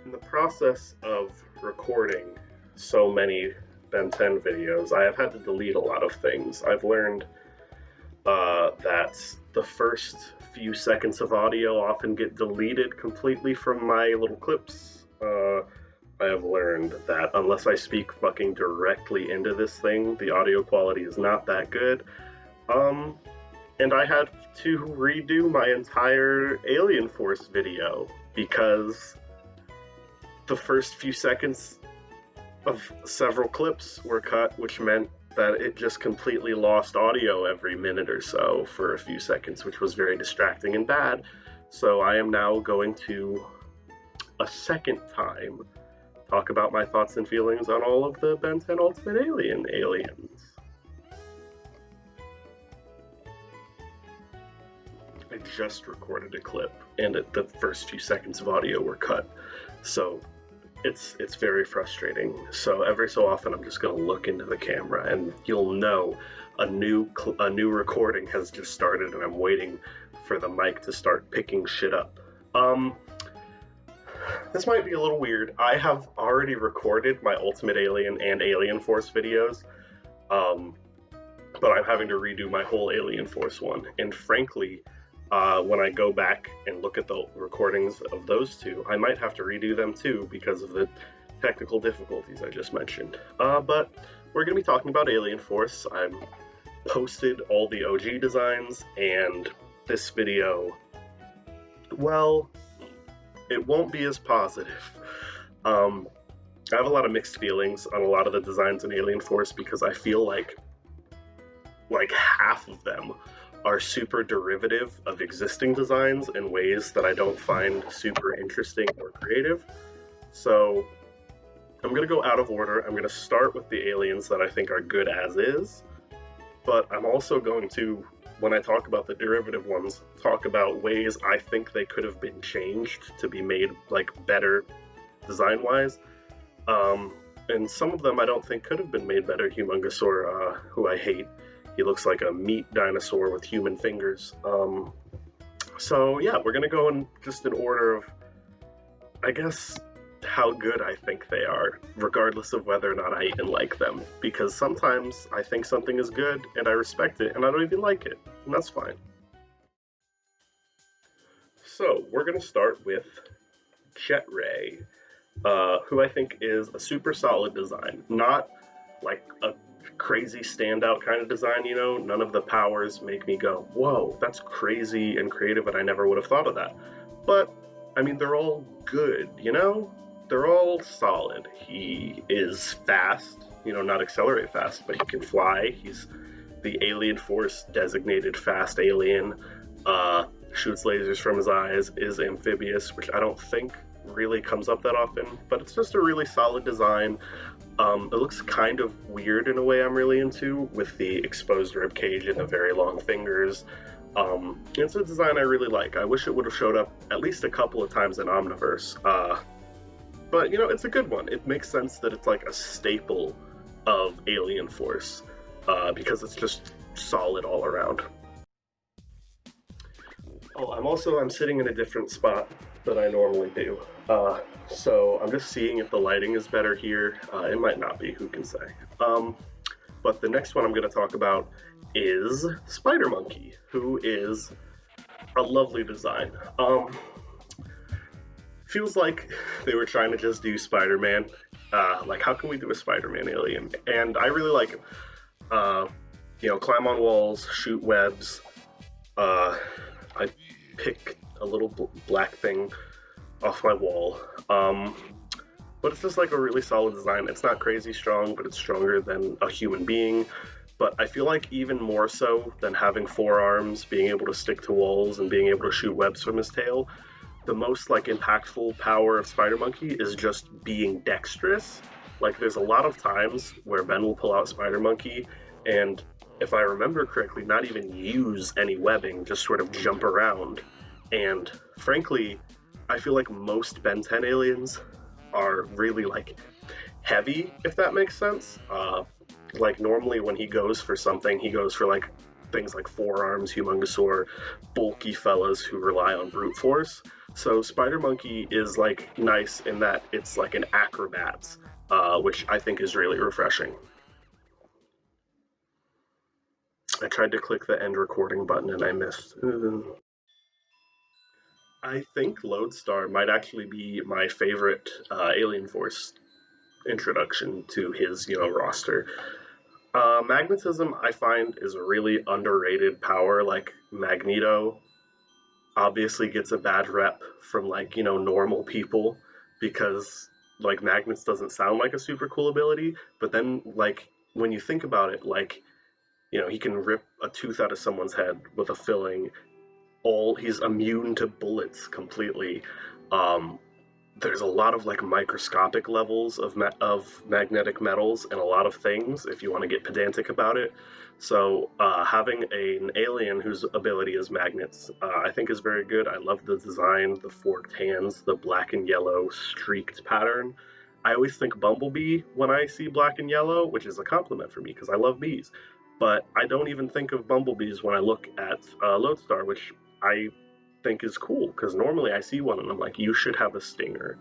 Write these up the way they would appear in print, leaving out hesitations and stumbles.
In the process of recording so many Ben 10 videos, I have had to delete a lot of things. I've learned that the first few seconds of audio often get deleted completely from my little clips. I have learned that unless I speak fucking directly into this thing, the audio quality is not that good. And I had to redo my entire Alien Force video because the first few seconds of several clips were cut, which meant that it just completely lost audio every minute or so for a few seconds, which was very distracting and bad. So I am now going to, a second time, talk about my thoughts and feelings on all of the Ben 10 Ultimate Alien aliens. I just recorded a clip, and the first few seconds of audio were cut, so it's very frustrating. So every so often, I'm just going to look into the camera, and you'll know a new recording has just started, and I'm waiting for the mic to start picking shit up. This might be a little weird. I have already recorded my Ultimate Alien and Alien Force videos, but I'm having to redo my whole Alien Force one, and frankly, when I go back and look at the recordings of those two, I might have to redo them too because of the technical difficulties I just mentioned. But we're going to be talking about Alien Force. I've posted all the OG designs, and this video, well, it won't be as positive. I have a lot of mixed feelings on a lot of the designs in Alien Force because I feel like half of them are super derivative of existing designs in ways that I don't find super interesting or creative. So I'm going to go out of order. I'm going to start with the aliens that I think are good as is, but I'm also going to, when I talk about the derivative ones, talk about ways I think they could have been changed to be made like better design-wise. And some of them I don't think could have been made better. Humongousaur, who I hate. He looks like a meat dinosaur with human fingers. So yeah, we're gonna go in just in order of, I guess, how good I think they are, regardless of whether or not I even like them. Because sometimes I think something is good and I respect it and I don't even like it, and that's fine. So we're gonna start with Jet Ray, who I think is a super solid design. Not like a crazy standout kind of design, you know? None of the powers make me go, whoa, that's crazy and creative and I never would have thought of that. But, I mean, they're all good, you know? They're all solid. He is fast, you know, not accelerate fast, but he can fly. He's the Alien Force designated fast alien, shoots lasers from his eyes, is amphibious, which I don't think really comes up that often, but it's just a really solid design. It looks kind of weird in a way I'm really into, with the exposed rib cage and the very long fingers. It's a design I really like. I wish it would have showed up at least a couple of times in Omniverse. But, you know, it's a good one. It makes sense that it's like a staple of Alien Force, because it's just solid all around. Oh, I'm sitting in a different spot than I normally do. So I'm just seeing if the lighting is better here. It might not be, who can say. But the next one I'm going to talk about is Spider Monkey, who is a lovely design. Feels like they were trying to just do Spider-Man. Like, how can we do a Spider-Man alien? And I really like him. You know, climb on walls, shoot webs. I pick a little black thing off my wall. But it's just like a really solid design. It's not crazy strong, but it's stronger than a human being. But I feel like even more so than having 4 arms, being able to stick to walls, and being able to shoot webs from his tail, the most like impactful power of Spider Monkey is just being dexterous. Like, there's a lot of times where Ben will pull out Spider Monkey and, if I remember correctly, not even use any webbing, just sort of jump around. And frankly, I feel like most Ben 10 aliens are really like heavy, if that makes sense. Like, normally when he goes for something, he goes for like things like 4 arms, humongousaur, bulky fellas who rely on brute force. So Spider Monkey is like nice in that it's like an acrobat, which I think is really refreshing. I tried to click the end recording button and I missed. I think Lodestar might actually be my favorite Alien Force introduction to his, roster. Magnetism, I find, is a really underrated power. Like Magneto obviously gets a bad rep from normal people because like magnets doesn't sound like a super cool ability, but then like when you think about it, like he can rip a tooth out of someone's head with a filling. All he's immune to bullets completely. Um, there's a lot of like microscopic levels of magnetic metals and a lot of things if you want to get pedantic about it. So having an alien whose ability is magnets, I think is very good. I love the design, the forked hands, the black and yellow streaked pattern. I always think Bumblebee when I see black and yellow, which is a compliment for me because I love bees. But I don't even think of bumblebees when I look at Lodestar, which I think is cool because normally I see one and I'm like, you should have a stinger.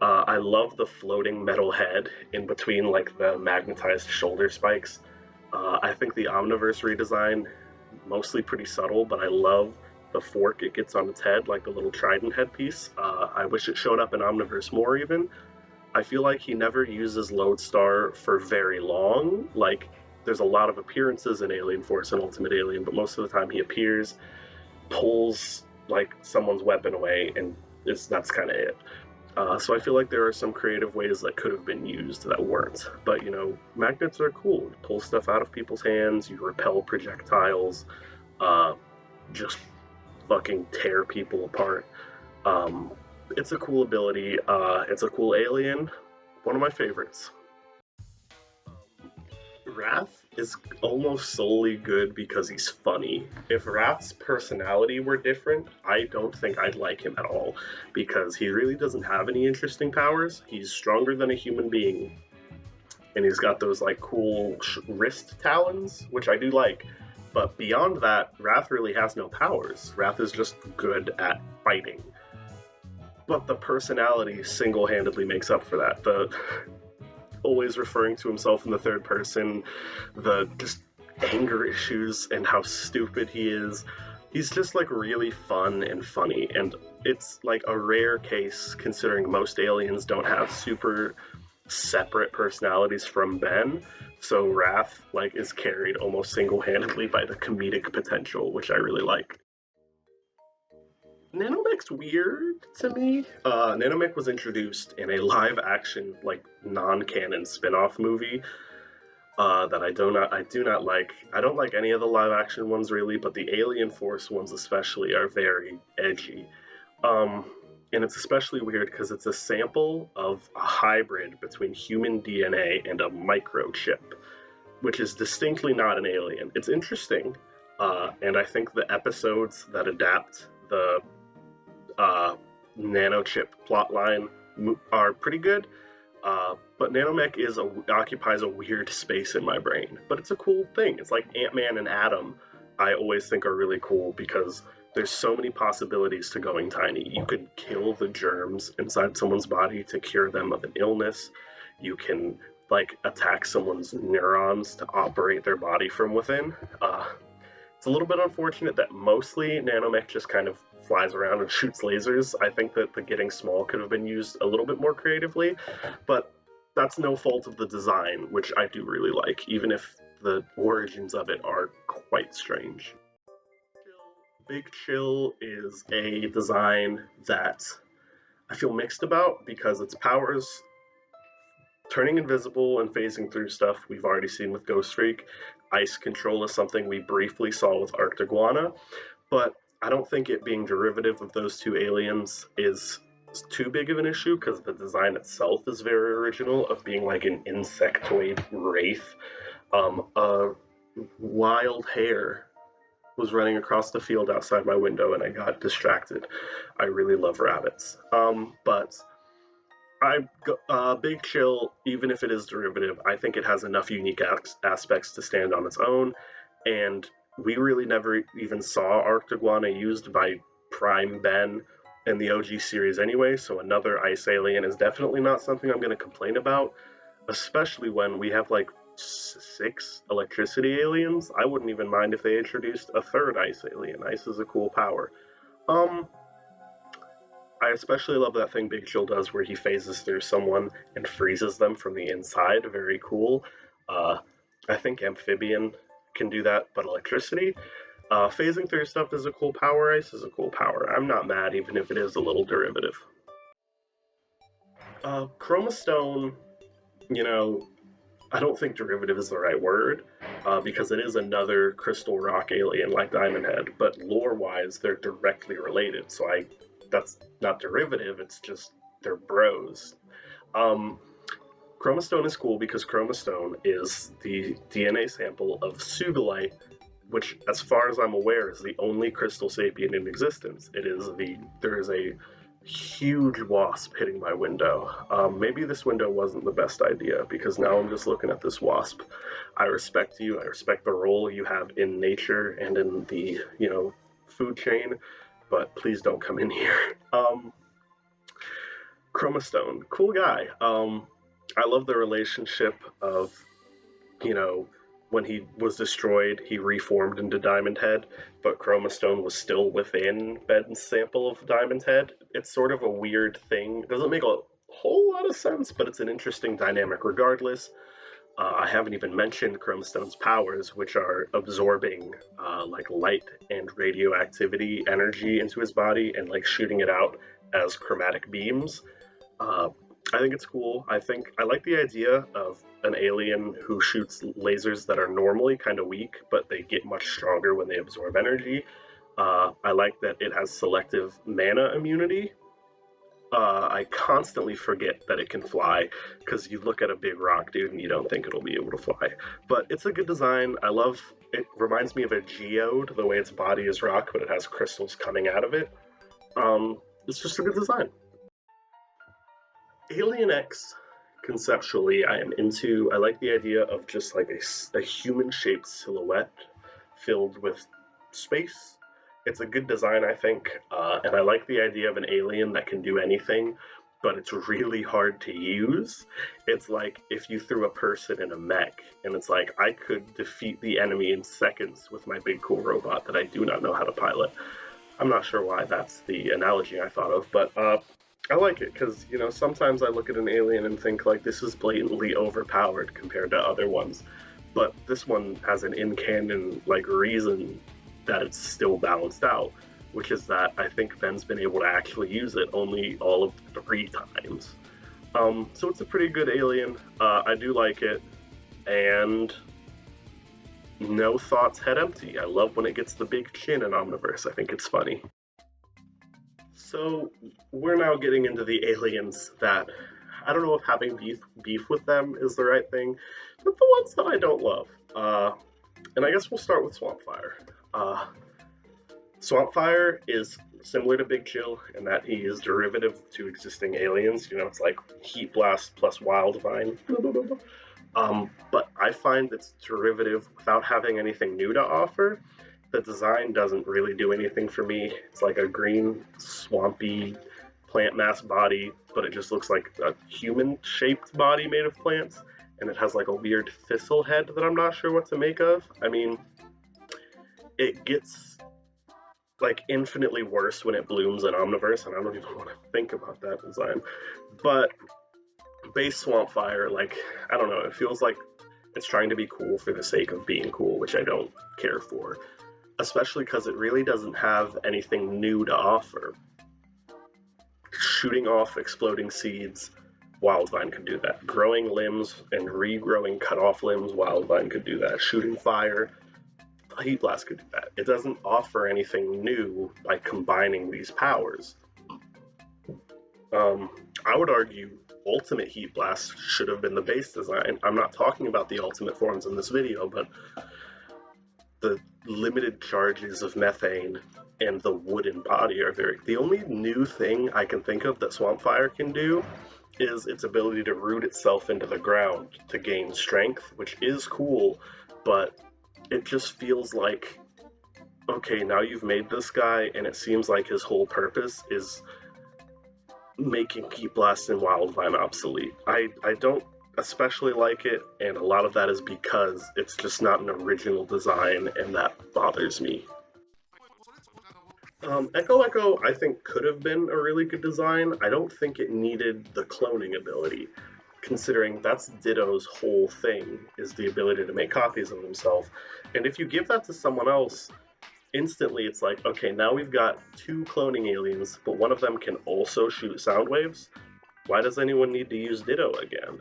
I love the floating metal head in between like the magnetized shoulder spikes. I think the Omniverse redesign, mostly pretty subtle, but I love the fork it gets on its head, like the little trident headpiece. I wish it showed up in Omniverse more even. I feel like he never uses Lodestar for very long. Like, there's a lot of appearances in Alien Force and Ultimate Alien, but most of the time he appears, pulls like someone's weapon away, and that's kind of it. So I feel like there are some creative ways that could have been used that weren't. But magnets are cool. You pull stuff out of people's hands, you repel projectiles, just fucking tear people apart. It's a cool ability. It's a cool alien. One of my favorites. Wrath is almost solely good because he's funny. If Wrath's personality were different, I don't think I'd like him at all because he really doesn't have any interesting powers. He's stronger than a human being, and he's got those like cool wrist talons, which I do like. But beyond that, Wrath really has no powers. Wrath is just good at fighting. But the personality single-handedly makes up for that. The always referring to himself in the third person, the just anger issues and how stupid he is. He's just like really fun and funny, and it's like a rare case considering most aliens don't have super separate personalities from Ben. So Wrath like is carried almost single-handedly by the comedic potential, which I really like. NanoMech's weird to me. NanoMech was introduced in a live-action, like non-canon spin-off movie that I do not like. I don't like any of the live-action ones really, but the Alien Force ones especially are very edgy. And it's especially weird because it's a sample of a hybrid between human DNA and a microchip, which is distinctly not an alien. It's interesting, and I think the episodes that adapt the nanochip plotline are pretty good, but NanoMech occupies a weird space in my brain. But it's a cool thing. It's like Ant-Man and Atom. I always think are really cool because there's so many possibilities to going tiny. You could kill the germs inside someone's body to cure them of an illness. You can like attack someone's neurons to operate their body from within. It's a little bit unfortunate that mostly NanoMech just kind of flies around and shoots lasers. I think that the getting small could have been used a little bit more creatively, but that's no fault of the design, which I do really like, even if the origins of it are quite strange. Big Chill is a design that I feel mixed about because its powers, turning invisible and phasing through stuff, we've already seen with Ghost Freak. Ice control is something we briefly saw with Arctiguana, but I don't think it being derivative of those two aliens is too big of an issue because the design itself is very original of being like an insectoid wraith. A wild hare was running across the field outside my window and I got distracted. I really love rabbits. But Big Chill, even if it is derivative, I think it has enough unique aspects to stand on its own, and we really never even saw Arctiguana used by Prime Ben in the OG series anyway, so another ice alien is definitely not something I'm going to complain about, especially when we have like 6 electricity aliens. I wouldn't even mind if they introduced a third ice alien. Ice is a cool power. Um, I especially love that thing Big Chill does where he phases through someone and freezes them from the inside. Very cool. Uh, I think Amphibian can do that, but electricity. Phasing through stuff is a cool power. Ice is a cool power. I'm not mad, even if it is a little derivative. Chromostone, you know, I don't think derivative is the right word, because it is another crystal rock alien like Diamond Head, but lore-wise, they're directly related, so that's not derivative, it's just they're bros. Chromostone is cool because Chromostone is the DNA sample of Sugilite, which, as far as I'm aware, is the only crystal sapien in existence. There is a huge wasp hitting my window. Maybe this window wasn't the best idea because now I'm just looking at this wasp. I respect you. I respect the role you have in nature and in the, food chain, but please don't come in here. Chromostone, cool guy. I love the relationship of, when he was destroyed, he reformed into Diamond Head, but Chromostone was still within Ben's sample of Diamond Head. It's sort of a weird thing. It doesn't make a whole lot of sense, but it's an interesting dynamic regardless. I haven't even mentioned Chromostone's powers, which are absorbing like light and radioactivity energy into his body and like shooting it out as chromatic beams. I think it's cool. I like the idea of an alien who shoots lasers that are normally kind of weak, but they get much stronger when they absorb energy. I like that it has selective mana immunity. I constantly forget that it can fly, because you look at a big rock, dude, and you don't think it'll be able to fly. But it's a good design. It reminds me of a geode, the way its body is rock, but it has crystals coming out of it. It's just a good design. AlienX, conceptually, I am into. I like the idea of just like a human-shaped silhouette filled with space. It's a good design, I think, and I like the idea of an alien that can do anything, but it's really hard to use. It's like if you threw a person in a mech, and it's like, I could defeat the enemy in seconds with my big cool robot that I do not know how to pilot. I'm not sure why that's the analogy I thought of, but I like it because, sometimes I look at an alien and think, like, this is blatantly overpowered compared to other ones. But this one has an in-canon, reason that it's still balanced out, which is that I think Ben's been able to actually use it only all of 3 times. So it's a pretty good alien. I do like it. And no thoughts head empty. I love when it gets the big chin in Omniverse. I think it's funny. So we're now getting into the aliens that, I don't know if having beef with them is the right thing, but the ones that I don't love. And I guess we'll start with Swampfire. Swampfire is similar to Big Chill in that he is derivative to existing aliens. It's like Heat Blast plus Wildvine. But I find it's derivative without having anything new to offer. The design doesn't really do anything for me. It's like a green, swampy plant mass body, but it just looks like a human-shaped body made of plants, and it has like a weird thistle head that I'm not sure what to make of. I mean, it gets like infinitely worse when it blooms in Omniverse, and I don't even want to think about that design. But base Swampfire, I don't know, it feels like it's trying to be cool for the sake of being cool, which I don't care for. Especially because it really doesn't have anything new to offer. Shooting off exploding seeds, Wildvine could do that. Growing limbs and regrowing cut-off limbs, Wildvine could do that. Shooting fire, Heat Blast could do that. It doesn't offer anything new by combining these powers. I would argue Ultimate Heat Blast should have been the base design. I'm not talking about the ultimate forms in this video, but the limited charges of methane and the wooden body are the only new thing I can think of that Swampfire can do is its ability to root itself into the ground to gain strength, which is cool, but it just feels like okay, now you've made this guy, and it seems like his whole purpose is making Keep Blast and Wildvine obsolete. I don't especially like it, and a lot of that is because it's just not an original design, and that bothers me. Echo Echo, I think, could have been a really good design. I don't think it needed the cloning ability, considering that's Ditto's whole thing, is the ability to make copies of himself. And if you give that to someone else, instantly it's like, okay, now we've got two cloning aliens, but one of them can also shoot sound waves. Why does anyone need to use Ditto again?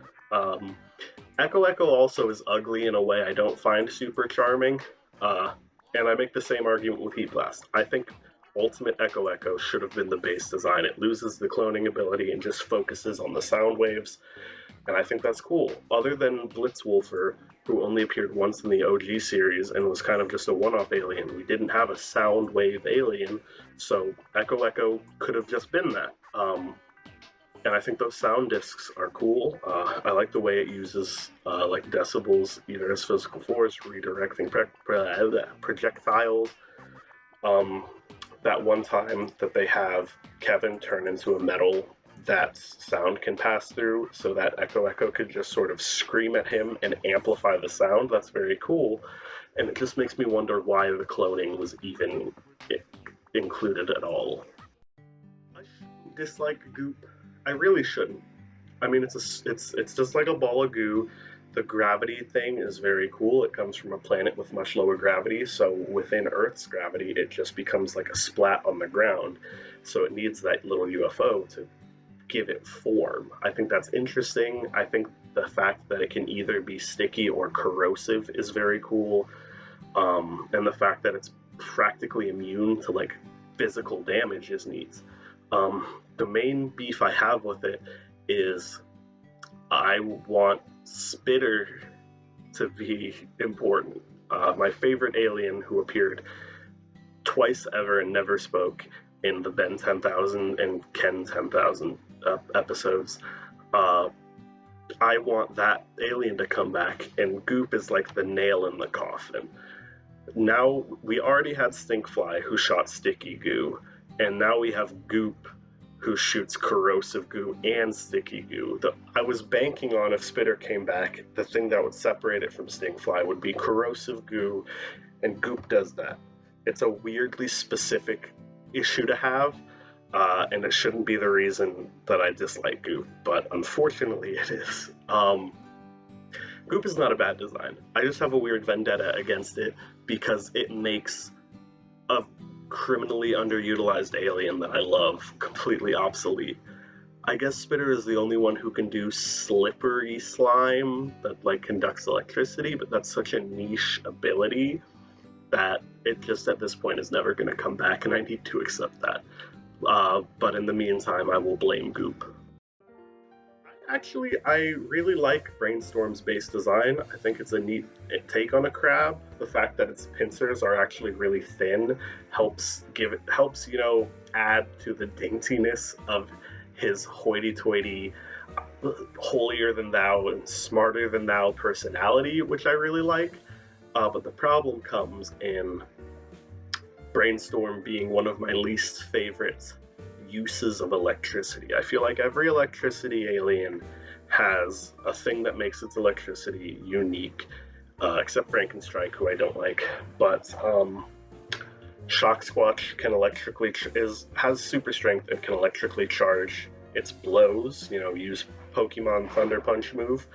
Echo Echo also is ugly in a way I don't find super charming, and I make the same argument with Heat Blast. I think Ultimate Echo Echo should have been the base design. It loses the cloning ability and just focuses on the sound waves, and I think that's cool. Other than Blitzwolfer, who only appeared once in the OG series and was kind of just a one-off alien, we didn't have a sound wave alien, so Echo Echo could have just been that. And I think those sound discs are cool. I like the way it uses like decibels, either as physical force, redirecting projectiles. That one time that they have Kevin turn into a metal that sound can pass through, so that Echo Echo could just sort of scream at him and amplify the sound. That's very cool. And it just makes me wonder why the cloning was even included at all. I shouldn't dislike Goop. I really shouldn't. I mean, it's just like a ball of goo. The gravity thing is very cool. It comes from a planet with much lower gravity, so within Earth's gravity, it just becomes like a splat on the ground. So it needs that little UFO to give it form. I think that's interesting. I think the fact that it can either be sticky or corrosive is very cool. And the fact that it's practically immune to like physical damage is neat. The main beef I have with it is I want Spitter to be important. My favorite alien, who appeared twice ever and never spoke in the Ben 10,000 and Ken 10,000 episodes. I want that alien to come back, and Goop is like the nail in the coffin. Now, we already had Stinkfly, who shot sticky goo, and now we have Goop, who shoots corrosive goo and sticky goo. I was banking on, if Spitter came back, the thing that would separate it from Stinkfly would be corrosive goo, and Goop does that. It's a weirdly specific issue to have, and it shouldn't be the reason that I dislike Goop, but unfortunately it is. Goop is not a bad design. I just have a weird vendetta against it because it makes a criminally underutilized alien that I love completely obsolete. I guess Spitter is the only one who can do slippery slime that like conducts electricity, but that's such a niche ability that it just at this point is never going to come back, and I need to accept that. But in the meantime, I will blame Goop. Actually, I really like Brainstorm's base design. I think it's a neat take on a crab. The fact that its pincers are actually really thin helps add to the daintiness of his hoity-toity, holier-than-thou and smarter-than-thou personality, which I really like. But the problem comes in Brainstorm being one of my least favorite uses of electricity. I feel like every electricity alien has a thing that makes its electricity unique, except Frankenstrike, who I don't like. But Shock Squatch can has super strength and can electrically charge its blows. Use Pokemon Thunder Punch move.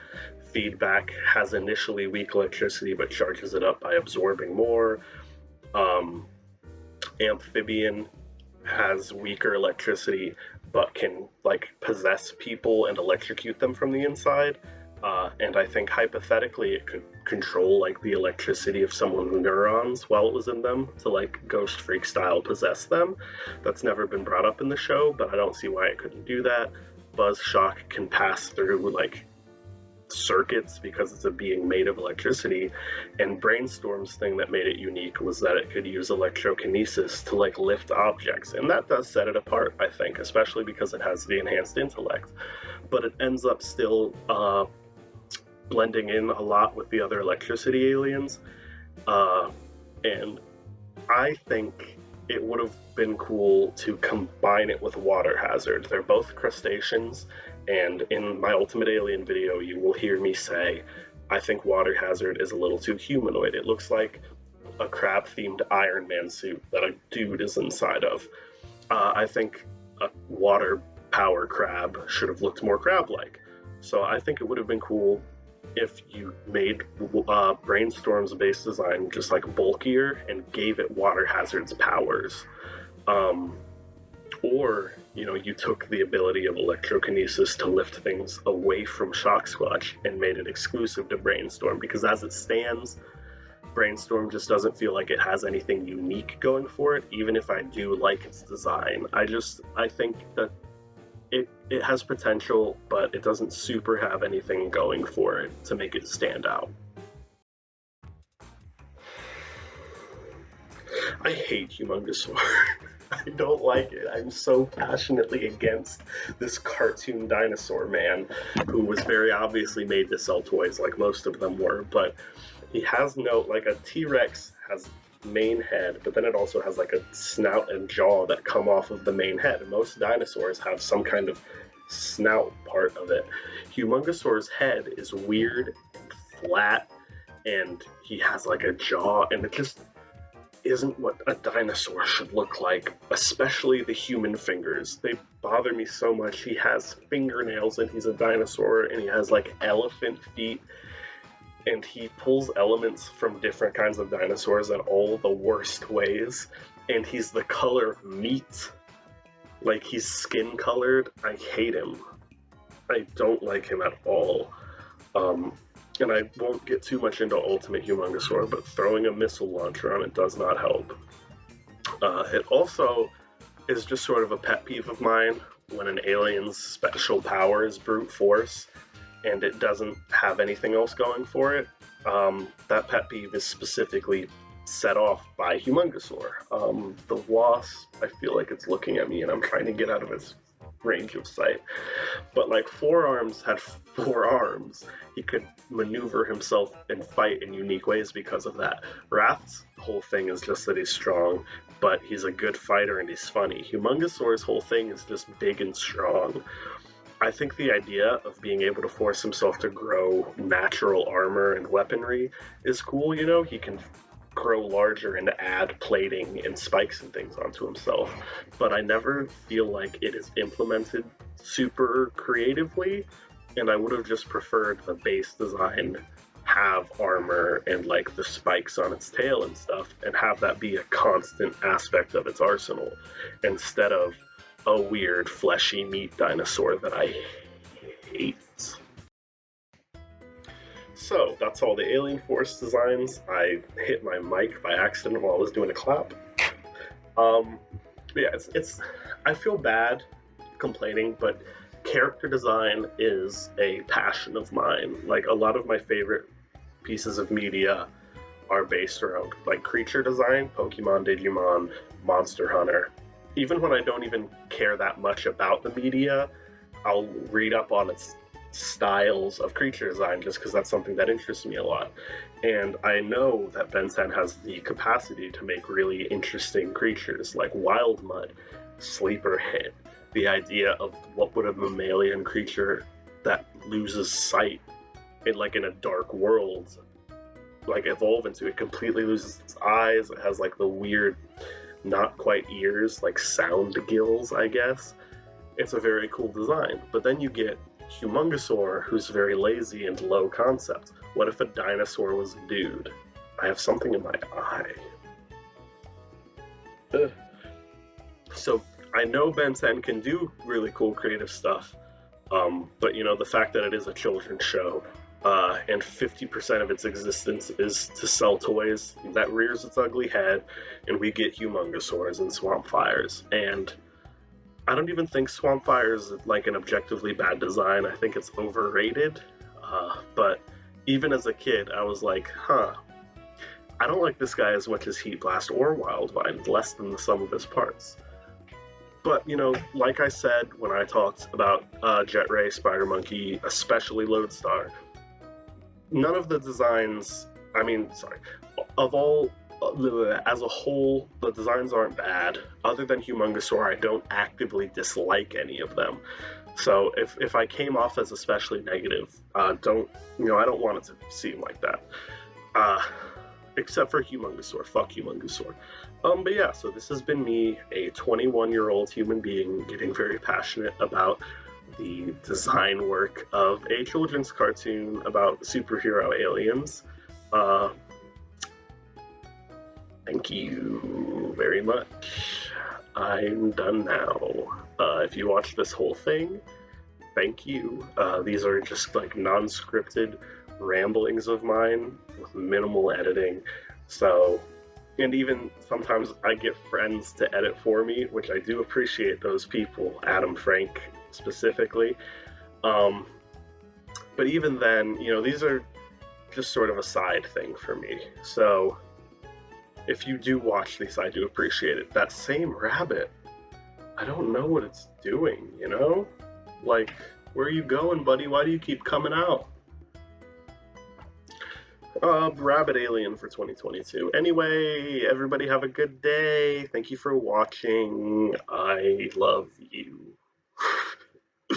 Feedback has initially weak electricity, but charges it up by absorbing more. Amphibian has weaker electricity, but can possess people and electrocute them from the inside. And I think hypothetically it could control the electricity of someone's neurons while it was in them to Ghost Freak style possess them. That's never been brought up in the show, but I don't see why it couldn't do that. Buzz Shock can pass through circuits because it's a being made of electricity, and Brainstorm's thing that made it unique was that it could use electrokinesis to lift objects, and that does set it apart, I think, especially because it has the enhanced intellect. But it ends up still blending in a lot with the other electricity aliens, and I think it would have been cool to combine it with Water Hazard. They're both crustaceans, and in my Ultimate Alien video, you will hear me say, I think Water Hazard is a little too humanoid. It looks like a crab-themed Iron Man suit that a dude is inside of. I think a water power crab should have looked more crab-like. So I think it would have been cool if you made Brainstorm's base design just like bulkier and gave it Water Hazard's powers. Or, you know, you took the ability of electrokinesis to lift things away from Shock Squatch and made it exclusive to Brainstorm, because as it stands, Brainstorm just doesn't feel like it has anything unique going for it, even if I do like its design. I think that it has potential, but it doesn't super have anything going for it to make it stand out. I hate Humongousaur. I don't like it. I'm so passionately against this cartoon dinosaur man who was very obviously made to sell toys, like most of them were, but he has no, like a T-Rex has main head, but then it also has like a snout and jaw that come off of the main head. Most dinosaurs have some kind of snout part of it. Humongousaur's head is weird and flat, and he has like a jaw, and it just isn't what a dinosaur should look like, especially the human fingers. They bother me so much. He has fingernails and he's a dinosaur, and he has like elephant feet, and he pulls elements from different kinds of dinosaurs in all the worst ways, and he's the color meat. Like, he's skin colored. I hate him. I don't like him at all. And I won't get too much into Ultimate Humongousaur, but throwing a missile launcher on it does not help. It also is just sort of a pet peeve of mine when an alien's special power is brute force and it doesn't have anything else going for it. That pet peeve is specifically set off by Humongousaur. The wasp, I feel like it's looking at me and I'm trying to get out of its range of sight. But like Forearms had 4 arms. He could maneuver himself and fight in unique ways because of that. Wrath's whole thing is just that he's strong, but he's a good fighter and he's funny. Humongousaur's whole thing is just big and strong. I think the idea of being able to force himself to grow natural armor and weaponry is cool, you know? He can grow larger and add plating and spikes and things onto himself, but I never feel like it is implemented super creatively, and I would have just preferred the base design have armor and like the spikes on its tail and stuff, and have that be a constant aspect of its arsenal, instead of a weird fleshy meat dinosaur that I hate. So that's all the Alien Force designs. I hit my mic by accident while I was doing a clap. Yeah, it's I feel bad complaining, but character design is a passion of mine. Like, a lot of my favorite pieces of media are based around like creature design, Pokemon, Digimon, Monster Hunter. Even when I don't even care that much about the media, I'll read up on its styles of creature design just because that's something that interests me a lot. And I know that Ben 10 has the capacity to make really interesting creatures like Wild Mud, Sleeper Hit, the idea of what would a mammalian creature that loses sight in a dark world like evolve into. It completely loses its eyes. It has like the weird, not quite ears, like sound gills, I guess. It's a very cool design. But then you get Humongousaur, who's very lazy and low concept. What if a dinosaur was a dude? I have something in my eye. Ugh. So I know Ben 10 can do really cool creative stuff, but you know, the fact that it is a children's show, and 50% of its existence is to sell toys, that rears its ugly head, and we get Humongousaurs and Swampfires. And I don't even think Swampfire is like an objectively bad design. I think it's overrated, but even as a kid, I was like, I don't like this guy as much as Heat Blast or Wildvine, less than the sum of his parts. But, you know, like I said when I talked about Jet Ray, Spider Monkey, especially Lodestar, none of the designs, of all as a whole, the designs aren't bad. Other than Humongousaur, I don't actively dislike any of them. So if I came off as especially negative, don't I don't want it to seem like that. Uh, except for Humongousaur, fuck Humongousaur. But yeah, so this has been me, a 21-year-old human being, getting very passionate about the design work of a children's cartoon about superhero aliens. Uh, Thank you very much. I'm done now. If you watched this whole thing, thank you. These are just like non-scripted ramblings of mine with minimal editing. So, and even sometimes I get friends to edit for me, which I do appreciate those people, Adam Frank specifically. But even then, these are just sort of a side thing for me. So, if you do watch these, I do appreciate it. That same rabbit, I don't know what it's doing, Like, where are you going, buddy? Why do you keep coming out? Rabbit Alien for 2022. Anyway, everybody have a good day. Thank you for watching. I love you.